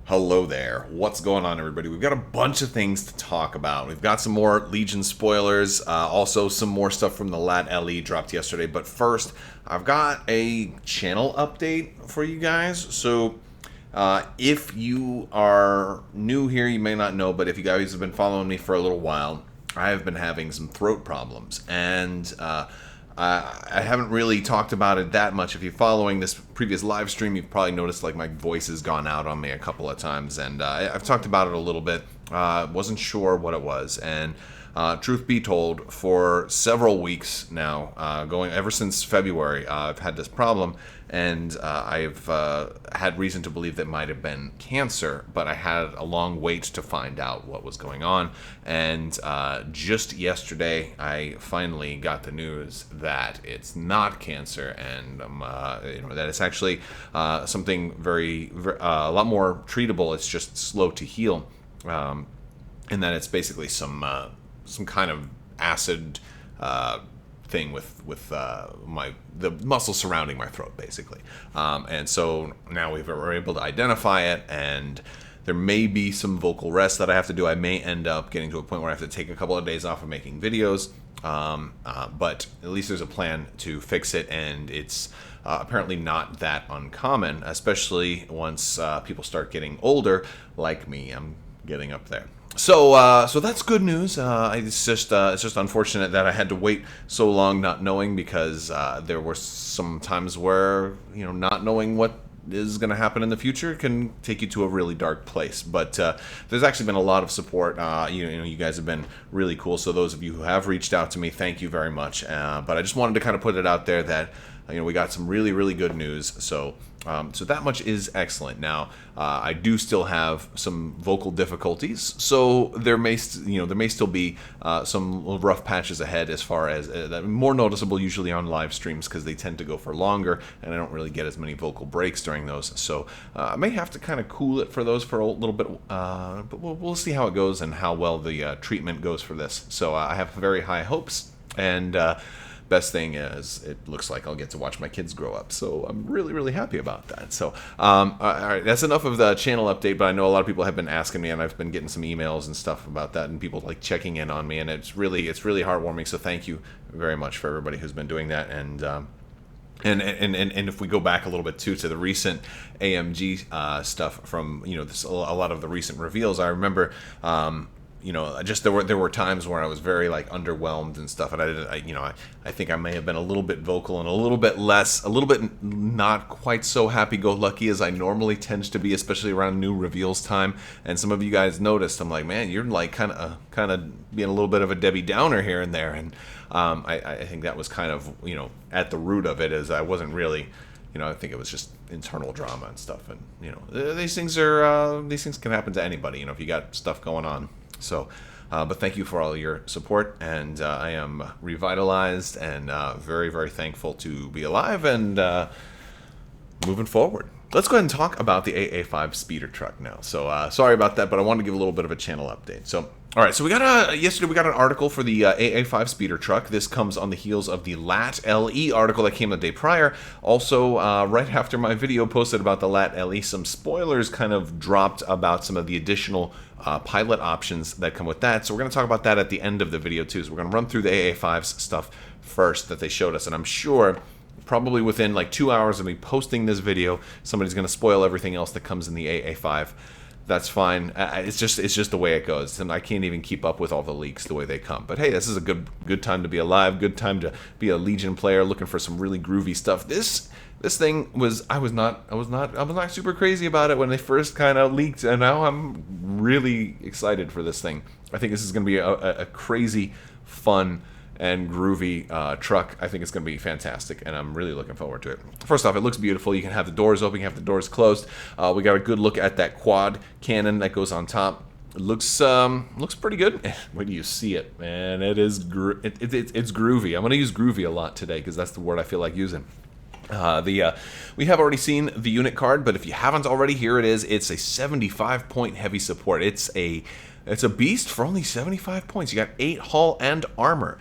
Hello there. What's going on, everybody? We've got a bunch of things to talk about. We've got some more Legion spoilers, also some more stuff from the Laat LE dropped yesterday. But first, I've got a channel update for you guys. So, if you are new here, you may not know, but if you guys have been following me for a little while, I have been having some throat problems, and I haven't really talked about it that much. If you're following this previous live stream, you've probably noticed like my voice has gone out on me a couple of times, and I've talked about it a little bit. Wasn't sure what it was, and truth be told, for several weeks now, going ever since February, I've had this problem, and I've had reason to believe that it might have been cancer, but I had a long wait to find out what was going on, and just yesterday, I finally got the news that it's not cancer, and that it's actually something a lot more treatable. It's just slow to heal, and that it's basically some kind of acid thing with the muscles surrounding my throat, basically. And so now we're able to identify it, and there may be some vocal rest that I have to do. I may end up getting to a point where I have to take a couple of days off of making videos, but at least there's a plan to fix it, and it's apparently not that uncommon, especially once people start getting older, like me. I'm getting up there. So that's good news. It's just unfortunate that I had to wait so long, not knowing, because there were some times where not knowing what is going to happen in the future can take you to a really dark place. But there's actually been a lot of support. You guys have been really cool. So those of you who have reached out to me, thank you very much. But I just wanted to kind of put it out there that we got some really, really good news. So that much is excellent. Now, I do still have some vocal difficulties, so there may still be some rough patches ahead, as far as more noticeable usually on live streams, because they tend to go for longer, and I don't really get as many vocal breaks during those. So I may have to kind of cool it for those for a little bit, but we'll see how it goes and how well the treatment goes for this. So I have very high hopes, and best thing is, it looks like I'll get to watch my kids grow up, so I'm really, really happy about that. So, all right, that's enough of the channel update, but I know a lot of people have been asking me, and I've been getting some emails and stuff about that, and people like checking in on me, and it's really heartwarming. So thank you very much for everybody who's been doing that, and if we go back a little bit too to the recent AMG stuff from a lot of the recent reveals, I remember. Just there were times where I was very underwhelmed and stuff, and I think I may have been a little bit vocal and a little bit not quite so happy-go-lucky as I normally tend to be, especially around new reveals time. And some of you guys noticed, I'm like, man, you're kind of being a little bit of a Debbie Downer here and there, and I think that was kind of at the root of it, is I wasn't really. I think it was just internal drama and stuff, and these things can happen to anybody. If you got stuff going on. So, but thank you for all your support, and I am revitalized and very, very thankful to be alive and moving forward. Let's go ahead and talk about the A-A5 speeder truck now. So, sorry about that, but I wanted to give a little bit of a channel update. So, all right, so yesterday we got an article for the A-A5 speeder truck. This comes on the heels of the Laat LE article that came the day prior. Also, right after my video posted about the Laat LE, some spoilers kind of dropped about some of the additional pilot options that come with that. So we're going to talk about that at the end of the video too. So we're going to run through the A-A5's stuff first that they showed us, and I'm sure probably within 2 hours of me posting this video, somebody's going to spoil everything else that comes in the A-A5. That's fine. It's just the way it goes, and I can't even keep up with all the leaks the way they come. But hey, this is a good time to be alive. Good time to be a Legion player looking for some really groovy stuff. This thing was I was not super crazy about it when they first kind of leaked, and now I'm really excited for this thing. I think this is going to be a crazy, fun, and groovy truck. I think it's going to be fantastic, and I'm really looking forward to it. First off, it looks beautiful. You can have the doors open, you can have the doors closed. We got a good look at that quad cannon that goes on top. It looks pretty good. When you see it, man, it is it's groovy. I'm going to use groovy a lot today because that's the word I feel like using. We have already seen the unit card, but if you haven't already, here it is. It's a 75-point heavy support. It's a beast for only 75 points. You got 8 hull and armor.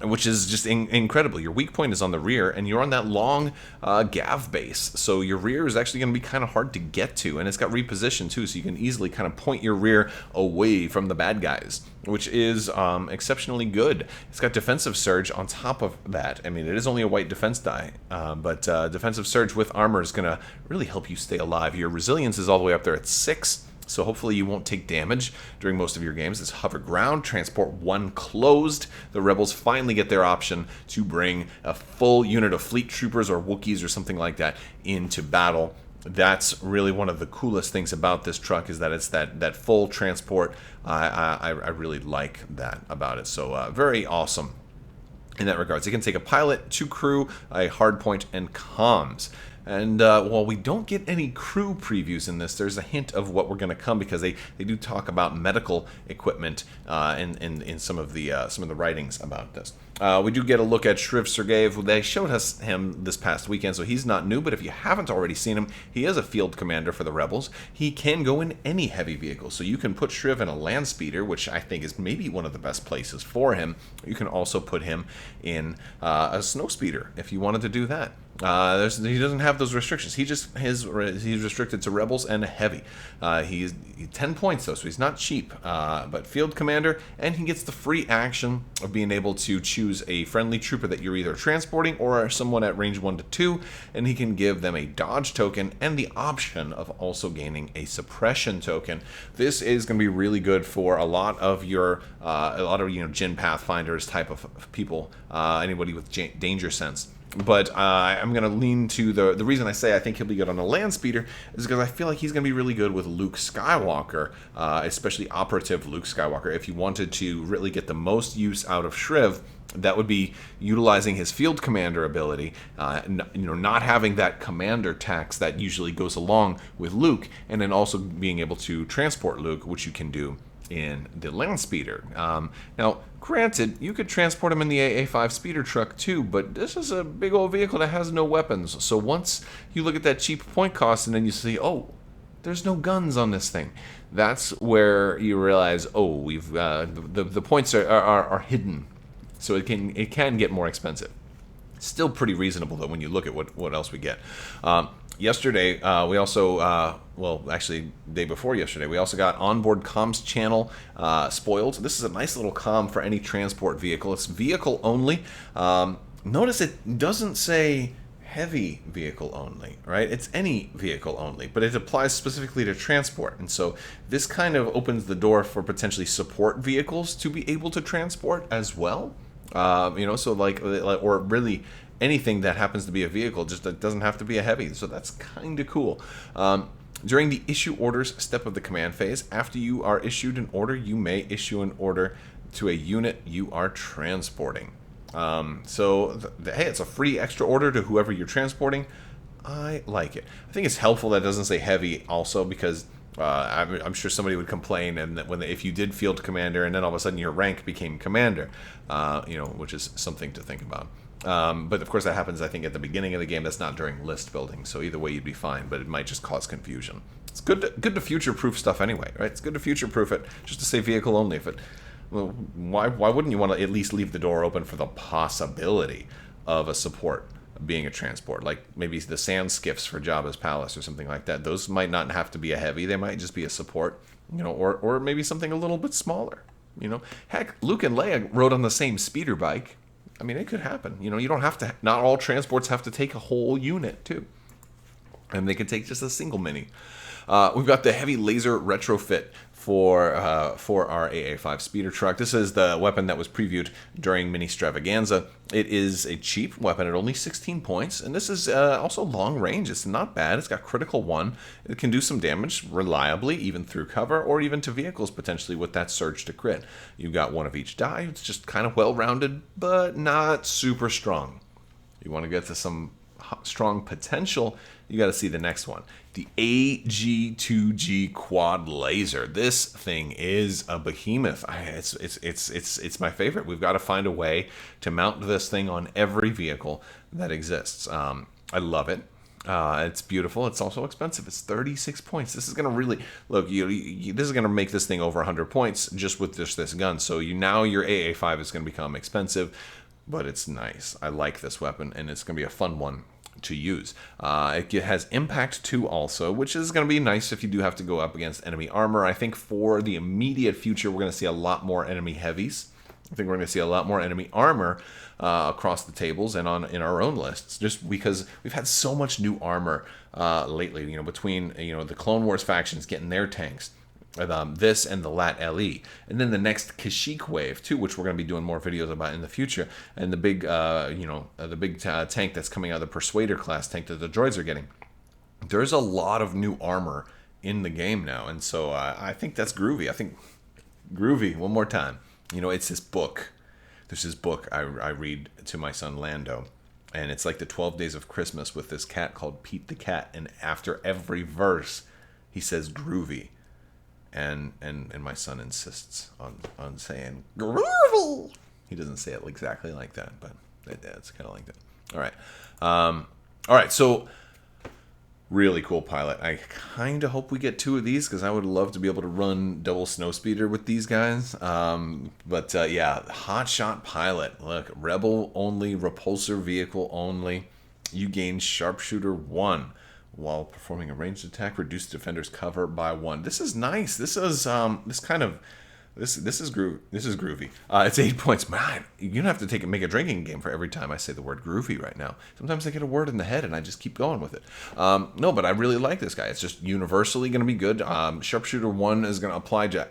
which is just incredible. Your weak point is on the rear, and you're on that long gav base, so your rear is actually going to be kind of hard to get to, and it's got reposition too, so you can easily kind of point your rear away from the bad guys, which is exceptionally good. It's got defensive surge on top of that. I mean, it is only a white defense die, but defensive surge with armor is going to really help you stay alive. Your resilience is all the way up there at 6. So hopefully you won't take damage during most of your games. It's hover ground, transport 1 closed. The rebels finally get their option to bring a full unit of fleet troopers or Wookiees or something like that into battle. That's really one of the coolest things about this truck, is that it's that full transport. I really like that about it. So very awesome in that regards. It can take a pilot, 2 crew, a hardpoint, and comms. And while we don't get any crew previews in this, there's a hint of what we're going to come, because they do talk about medical equipment in some of the writings about this. We do get a look at Shriv Sergeyev. They showed us him this past weekend, so he's not new, but if you haven't already seen him, he is a field commander for the Rebels. He can go in any heavy vehicle, so you can put Shriv in a land speeder, which I think is maybe one of the best places for him. You can also put him in a snow speeder if you wanted to do that. He doesn't have those restrictions. He's restricted to rebels and heavy. He's 10 points though, so he's not cheap. But field commander, and he gets the free action of being able to choose a friendly trooper that you're either transporting or someone at range 1 to 2, and he can give them a dodge token and the option of also gaining a suppression token. This is going to be really good for a lot of your Jin Pathfinders type of people, anybody with danger sense. But I'm going to lean to the reason I say I think he'll be good on a land speeder is because I feel like he's going to be really good with Luke Skywalker, especially operative Luke Skywalker. If you wanted to really get the most use out of Shriv, that would be utilizing his field commander ability, not having that commander tax that usually goes along with Luke, and then also being able to transport Luke, which you can do in the land speeder. Now, granted, you could transport him in the A-A5 speeder truck too, but this is a big old vehicle that has no weapons. So once you look at that cheap point cost and then you see, oh, there's no guns on this thing, that's where you realize, oh, we've the points are hidden, so it can get more expensive. Still pretty reasonable though when you look at what else we get. Yesterday, we also, day before yesterday, we also got onboard comms channel spoiled. This is a nice little comm for any transport vehicle. It's vehicle only. Notice it doesn't say heavy vehicle only, right? It's any vehicle only, but it applies specifically to transport. And so this kind of opens the door for potentially support vehicles to be able to transport as well. So like or really anything that happens to be a vehicle, just that doesn't have to be a heavy. So that's kind of cool. During the issue orders step of the command phase, after you are issued an order, you may issue an order to a unit you are transporting. Hey, it's a free extra order to whoever you're transporting. I like it. I think it's helpful that it doesn't say heavy also, because I'm sure somebody would complain, and if you did field commander and then all of a sudden your rank became commander, which is something to think about. But of course that happens, I think, at the beginning of the game. That's not during list building, so either way you'd be fine, but it might just cause confusion. It's good to future-proof stuff anyway, right? It's good to future-proof it, just to say vehicle only. Why wouldn't you want to at least leave the door open for the possibility of a support being a transport, like maybe the sand skiffs for Jabba's palace or something like that? Those might not have to be a heavy; they might just be a support, or maybe something a little bit smaller. Heck, Luke and Leia rode on the same speeder bike. I mean, it could happen. You don't have to. Not all transports have to take a whole unit too, and they can take just a single mini. We've got the heavy laser retrofit for our A-A5 speeder truck. This is the weapon that was previewed during Mini Stravaganza. It is a cheap weapon at only 16 points, and this is also long range. It's not bad. It's got critical 1. It can do some damage reliably, even through cover, or even to vehicles potentially with that surge to crit. You've got 1 of each die. It's just kind of well-rounded, but not super strong. You want to get to some strong potential, you got to see the next one. The AG2G quad laser. This thing is a behemoth. It's my favorite. We've got to find a way to mount this thing on every vehicle that exists. I love it. It's beautiful. It's also expensive. It's 36 points. This is going to really look. This is going to make this thing over 100 points just with this gun. So now your AA5 is going to become expensive. but it's nice. I like this weapon, and it's going to be a fun one to use. It has impact 2 also, which is going to be nice if you do have to go up against enemy armor. I think for the immediate future, we're going to see a lot more enemy heavies. I think we're going to see a lot more enemy armor across the tables and in our own lists, just because we've had so much new armor lately. Between the Clone Wars factions getting their tanks, this and the Laat LE, and then the next Kashyyyk wave too, which we're going to be doing more videos about in the future, and the big tank that's coming out of the Persuader class tank that the droids are getting. There's a lot of new armor in the game now, and so I think that's groovy. I think groovy one more time. It's this book. There's this book I read to my son Lando, and it's like the 12 Days of Christmas with this cat called Pete the Cat, and after every verse he says groovy, and my son insists on saying groovy. He doesn't say it exactly like that, but it's kind of like that. All right, so really cool pilot. I kind of hope we get 2 of these, because I would love to be able to run double snowspeeder with these guys. Yeah, hotshot pilot. Look, rebel only, repulsor vehicle only. You gain sharpshooter 1 while performing a ranged attack. Reduce defender's cover by 1. This is nice. This is This is groovy. It's 8 points. Man, you don't have to make a drinking game for every time I say the word groovy right now. Sometimes I get a word in the head and I just keep going with it. No, but I really like this guy. It's just universally going to be good. Sharpshooter 1 is going to apply to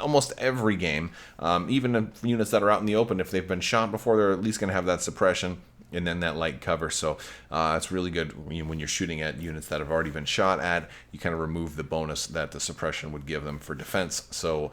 almost every game. Even units that are out in the open, if they've been shot before, they're at least going to have that suppression and then that light cover. So it's really good when you're shooting at units that have already been shot at. You kind of remove the bonus that the suppression would give them for defense. So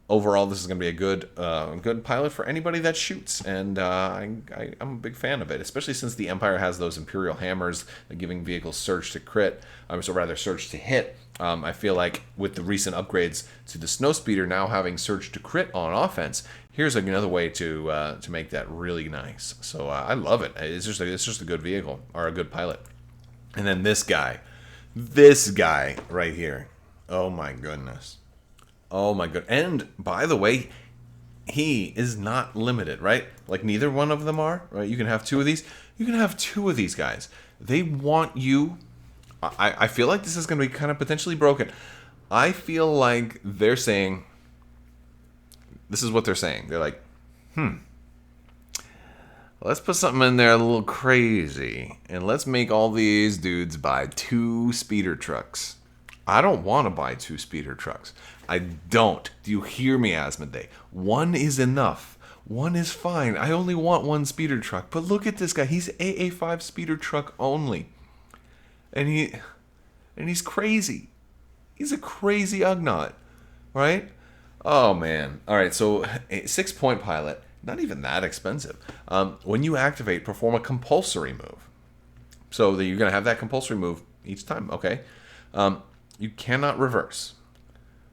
overall, this is going to be a good pilot for anybody that shoots, and I'm a big fan of it, especially since the Empire has those Imperial hammers giving vehicles surge to crit, so rather surge to hit. I feel like with the recent upgrades to the Snowspeeder now having surge to crit on offense, here's another way to make that really nice. So I love it. It's just a good vehicle, or a good pilot. And then this guy right here. Oh my goodness. Oh my god. And by the way, he is not limited, right? Like neither one of them are, right? You can have 2 of these. You can have 2 of these guys. They want you. I feel like this is going to be kind of potentially broken. I feel like they're saying, this is what they're saying. They're like, let's put something in there a little crazy, and let's make all these dudes buy 2 speeder trucks. I don't want to buy 2 speeder trucks. I don't. Do you hear me, Asmodee? 1 is enough. 1 is fine. I only want 1 speeder truck. But look at this guy. He's A-A5 speeder truck only. And he's crazy. He's a crazy Ugnaught, right? Oh, man. All right, so a 6-point pilot, not even that expensive. When you activate, perform a compulsory move. So you're going to have that compulsory move each time, okay? You cannot reverse.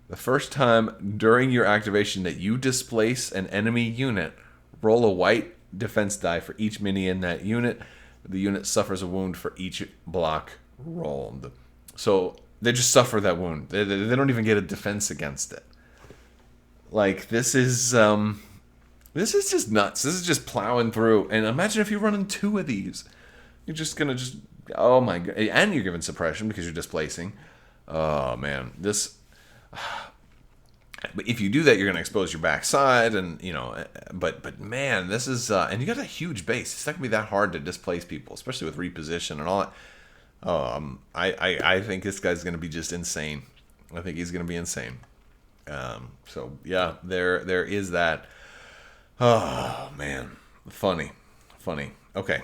The first time during your activation that you displace an enemy unit, roll a white defense die for each mini in that unit. The unit suffers a wound for each block rolled. So they just suffer that wound. They don't even get a defense against it. Like, this is just nuts. This is just plowing through. And imagine if you're running 2 of these. You're just going to oh my god. And you're giving suppression because you're displacing. Oh, man. But if you do that, you're going to expose your backside, and but man, this is and you got a huge base. It's not going to be that hard to displace people, especially with reposition and all that. I think this guy's going to be just insane. I think he's going to be insane. So yeah, there is that. Oh man, funny. Okay,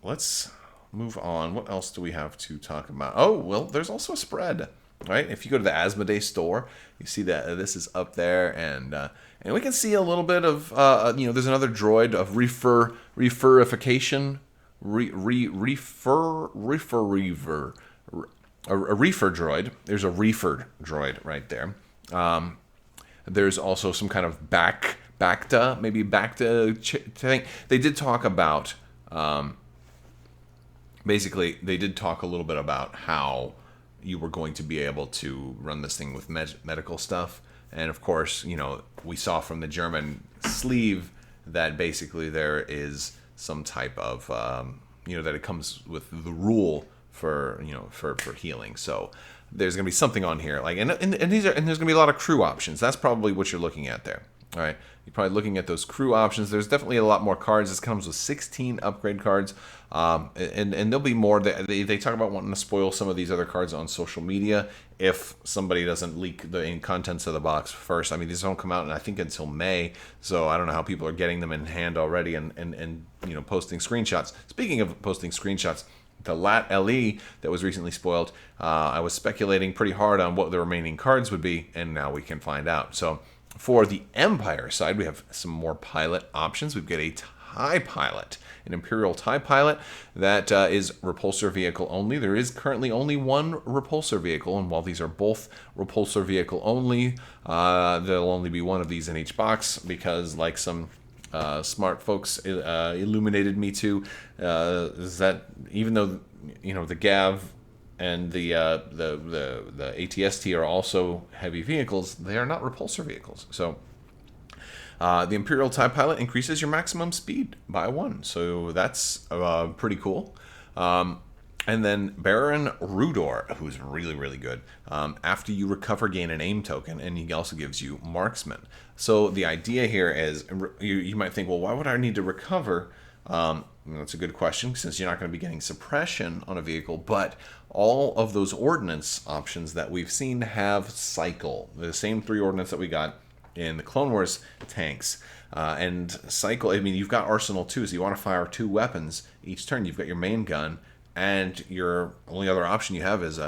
let's move on. What else do we have to talk about? Oh well, there's also a spread. Right, if you go to the Asmodee store, you see that this is up there, and we can see a little bit of there's another droid of refurification, a reefer droid. There's a reefer droid right there. There's also some kind of Bacta thing. They did talk about basically they did talk a little bit about how you were going to be able to run this thing with medical stuff. And of course, we saw from the German sleeve that basically there is some type of that it comes with the rule for for healing. So there's going to be something on here like and there's going to be a lot of crew options. That's probably what you're looking at there. All right, you're probably looking at those crew options. There's definitely a lot more cards. This comes with 16 upgrade cards, and there'll be more. They talk about wanting to spoil some of these other cards on social media if somebody doesn't leak the contents of the box first. I mean, these don't come out, I think, until May, so I don't know how people are getting them in hand already and posting screenshots. Speaking of posting screenshots, the Laat LE that was recently spoiled, I was speculating pretty hard on what the remaining cards would be, and now we can find out. So for the Empire side, we have some more pilot options. We've got a TIE pilot, an Imperial TIE pilot that is repulsor vehicle only. There is currently only one repulsor vehicle, and while these are both repulsor vehicle only, there'll only be one of these in each box because, like some smart folks illuminated me to, is that even though the Gav and the ATST are also heavy vehicles, they are not repulsor vehicles. So the Imperial TIE Pilot increases your maximum speed by 1. So that's pretty cool. And then Baron Rudor, who's really, really good. After you recover, gain an aim token, and he also gives you marksman. So the idea here is, you might think, well, why would I need to recover? That's a good question, since you're not going to be getting suppression on a vehicle, but all of those ordnance options that we've seen have cycle. The same 3 ordnance that we got in the Clone Wars tanks. And cycle, I mean, you've got arsenal too, so you want to fire 2 weapons each turn. You've got your main gun, and your only other option you have is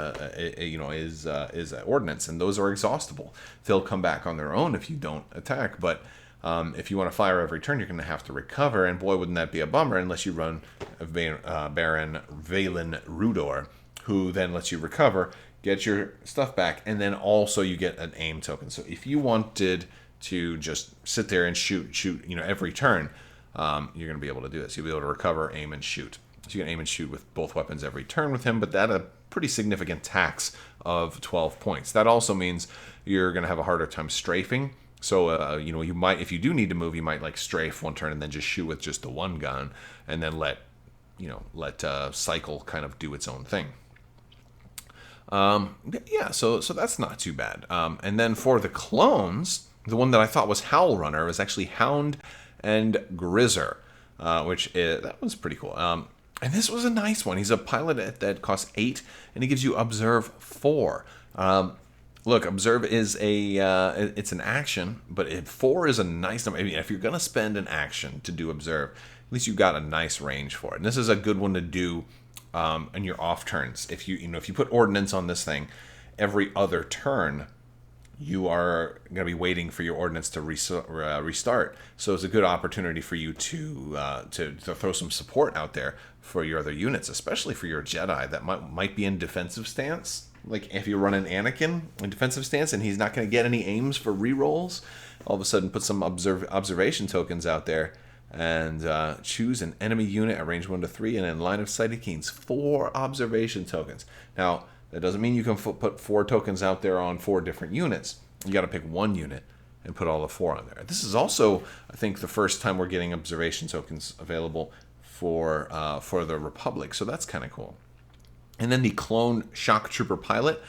ordnance, and those are exhaustible. They'll come back on their own if you don't attack, but if you want to fire every turn, you're going to have to recover, and boy, wouldn't that be a bummer unless you run Baron Valen Rudor, who then lets you recover, get your stuff back, and then also you get an aim token. So if you wanted to just sit there and shoot, every turn, you're going to be able to do this. You'll be able to recover, aim, and shoot. So you can aim and shoot with both weapons every turn with him, but that a pretty significant tax of 12 points. That also means you're going to have a harder time strafing. So, you might, if you do need to move, you might like strafe one turn and then just shoot with just the one gun, and then let cycle kind of do its own thing. So that's not too bad. And then for the clones, the one that I thought was Howl Runner was actually Hound and Grizzer, that was pretty cool. And this was a nice one. He's a pilot that costs 8, and he gives you Observe 4. Look, Observe is it's an action, but 4 is a nice number. I mean, if you're going to spend an action to do Observe, at least you've got a nice range for it. And this is a good one to do in your off turns. If you put Ordnance on this thing, every other turn, you are going to be waiting for your ordnance to restart. So it's a good opportunity for you to throw some support out there for your other units, especially for your Jedi that might be in defensive stance. Like if you run an Anakin in defensive stance and he's not going to get any aims for rerolls, all of a sudden put some observation tokens out there and choose an enemy unit at range 1 to 3 and in line of sight it gains 4 observation tokens. Now, that doesn't mean you can put 4 tokens out there on 4 different units. You got to pick one unit and put all the 4 on there. This is also, I think, the first time we're getting observation tokens available for the Republic, so that's kind of cool. And then the Clone Shock Trooper Pilot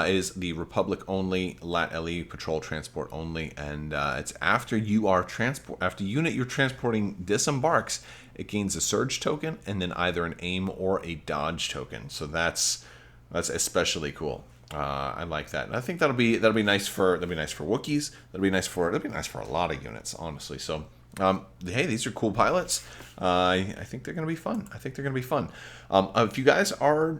is the Republic only, Laat LE patrol transport only, and it's after unit you're transporting disembarks, it gains a surge token and then either an aim or a dodge token. So that's especially cool. I like that. And I think that'll be nice for Wookiees. That'll be nice for a lot of units, honestly. So hey, these are cool pilots. I think they're going to be fun. If you guys are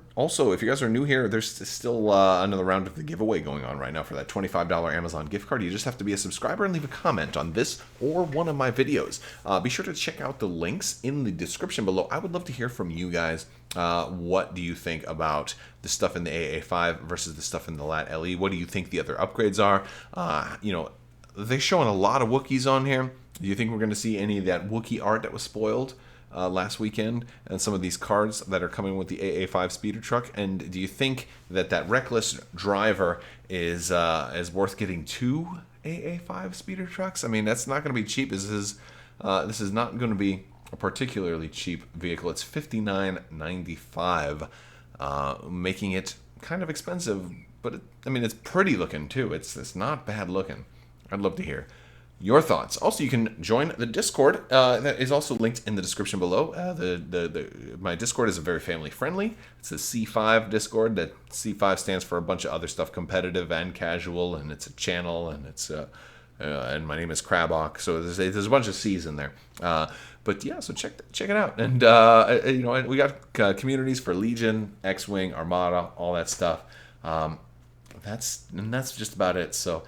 new here, there's still another round of the giveaway going on right now for that $25 Amazon gift card. You just have to be a subscriber and leave a comment on this or one of my videos. Be sure to check out the links in the description below. I would love to hear from you guys. What do you think about the stuff in the A-A5 versus the stuff in the Laat LE? What do you think the other upgrades are? They're showing a lot of Wookiees on here. Do you think we're going to see any of that Wookiee art that was spoiled last weekend, and some of these cards that are coming with the A-A5 speeder truck? And do you think that Reckless driver is worth getting 2 A-A5 speeder trucks? I mean, that's not going to be cheap. This is This is not going to be a particularly cheap vehicle. It's $59.95, making it kind of expensive, but I mean, it's pretty looking too. It's not bad looking. I'd love to hear your thoughts. Also, you can join the Discord. That is also linked in the description below. My Discord is very family friendly. It's the C5 Discord. That C5 stands for a bunch of other stuff, competitive and casual, and it's a channel, and it's and my name is Crabbok. So there's a bunch of C's in there. But yeah, so check it out. And we got communities for Legion, X-Wing, Armada, all that stuff. That's just about it. So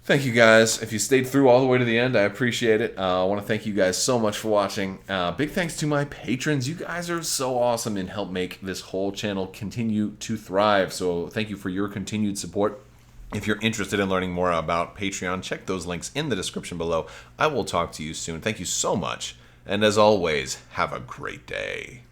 thank you guys. If you stayed through all the way to the end, I appreciate it. I want to thank you guys so much for watching. Big thanks to my patrons. You guys are so awesome and help make this whole channel continue to thrive. So thank you for your continued support. If you're interested in learning more about Patreon, check those links in the description below. I will talk to you soon. Thank you so much. And as always, have a great day.